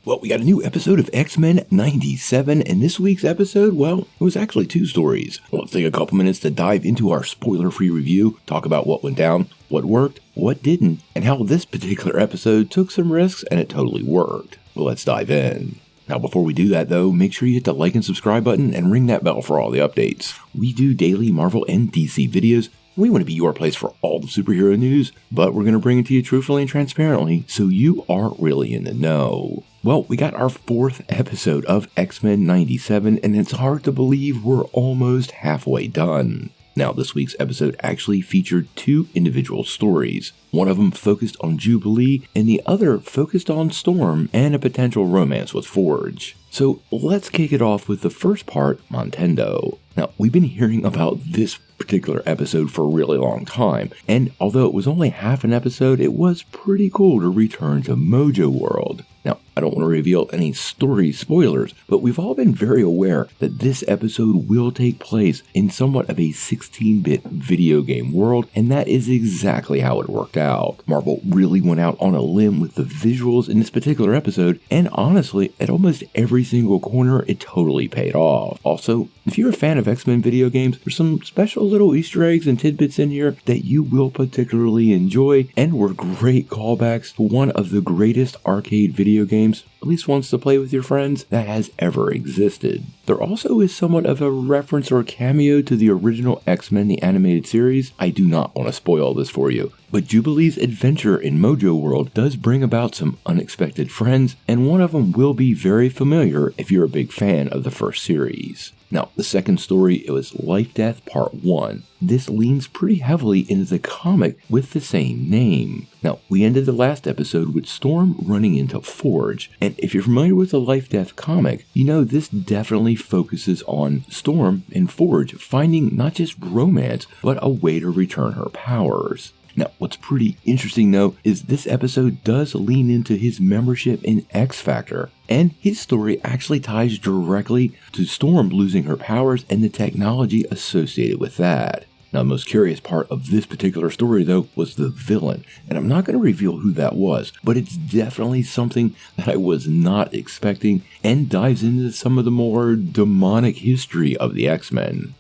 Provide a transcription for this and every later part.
Well, we got a new episode of X-Men 97, and this week's episode, well, it was actually two stories. Let's take a couple minutes to dive into our spoiler-free review, talk about what went down, what worked, what didn't, and how this particular episode took some risks and it totally worked. Well, let's dive in. Now, before we do that, though, make sure you hit the like and subscribe button and ring that bell for all the updates. We do daily Marvel and DC videos. We want to be your place for all the superhero news, but we're going to bring it to you truthfully and transparently, so you are really in the know. Well, we got our fourth episode of X-Men 97, and it's hard to believe we're almost halfway done. Now, this week's episode actually featured two individual stories. One of them focused on Jubilee, and the other focused on Storm and a potential romance with Forge. So let's kick it off with the first part, Motendo. Now, we've been hearing about this particular episode for a really long time, and although it was only half an episode, it was pretty cool to return to Mojo World. Now, I don't want to reveal any story spoilers, but we've all been very aware that this episode will take place in somewhat of a 16-bit video game world, and that is exactly how it worked out. Marvel really went out on a limb with the visuals in this particular episode, and honestly, at almost every single corner, it totally paid off. Also, if you're a fan of X-Men video games, there's some special little Easter eggs and tidbits in here that you will particularly enjoy, and were great callbacks to one of the greatest arcade video games, at least once to play with your friends, that has ever existed. There also is somewhat of a reference or cameo to the original X-Men the animated series. I do not want to spoil this for you, but Jubilee's adventure in Mojo World does bring about some unexpected friends, and one of them will be very familiar if you're a big fan of the first series. Now, the second story, it was Lifedeath Part 1. This leans pretty heavily into the comic with the same name. Now, we ended the last episode with Storm running into Forge, and if you're familiar with the Lifedeath comic, you know this definitely focuses on Storm and Forge finding not just romance, but a way to return her powers. Now, what's pretty interesting though is this episode does lean into his membership in X Factor, and his story actually ties directly to Storm losing her powers and the technology associated with that. Now, the most curious part of this particular story though was the villain, and I'm not going to reveal who that was, but it's definitely something that I was not expecting and dives into some of the more demonic history of the X-Men.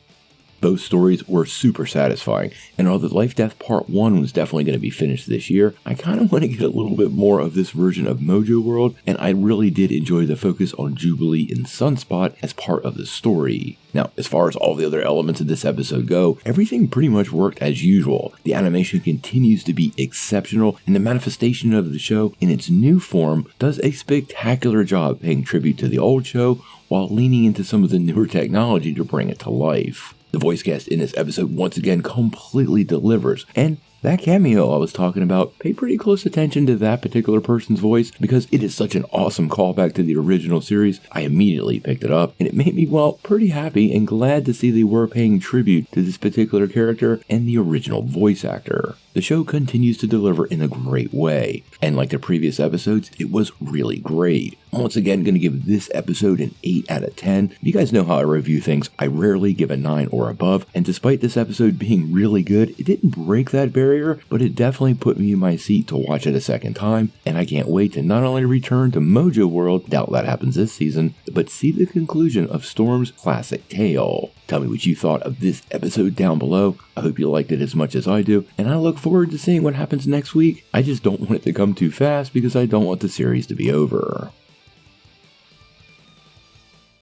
Both stories were super satisfying, and although Lifedeath Part 1 was definitely going to be finished this year, I kind of want to get a little bit more of this version of Mojo World, and I really did enjoy the focus on Jubilee and Sunspot as part of the story. Now, as far as all the other elements of this episode go, everything pretty much worked as usual. The animation continues to be exceptional, and the manifestation of the show in its new form does a spectacular job paying tribute to the old show while leaning into some of the newer technology to bring it to life. The voice cast in this episode once again completely delivers, and that cameo I was talking about, pay pretty close attention to that particular person's voice because it is such an awesome callback to the original series. I immediately picked it up, and it made me, well, pretty happy and glad to see they were paying tribute to this particular character and the original voice actor. The show continues to deliver in a great way, and like the previous episodes, it was really great. I'm once again going to give this episode an 8 out of 10. You guys know how I review things. I rarely give a 9 or above, and despite this episode being really good, it didn't break that barrier, but it definitely put me in my seat to watch it a second time, and I can't wait to not only return to Mojo World, doubt that happens this season, but see the conclusion of Storm's classic tale. Tell me what you thought of this episode down below. I hope you liked it as much as I do, and I look forward to seeing what happens next week. I just don't want it to come too fast because I don't want the series to be over.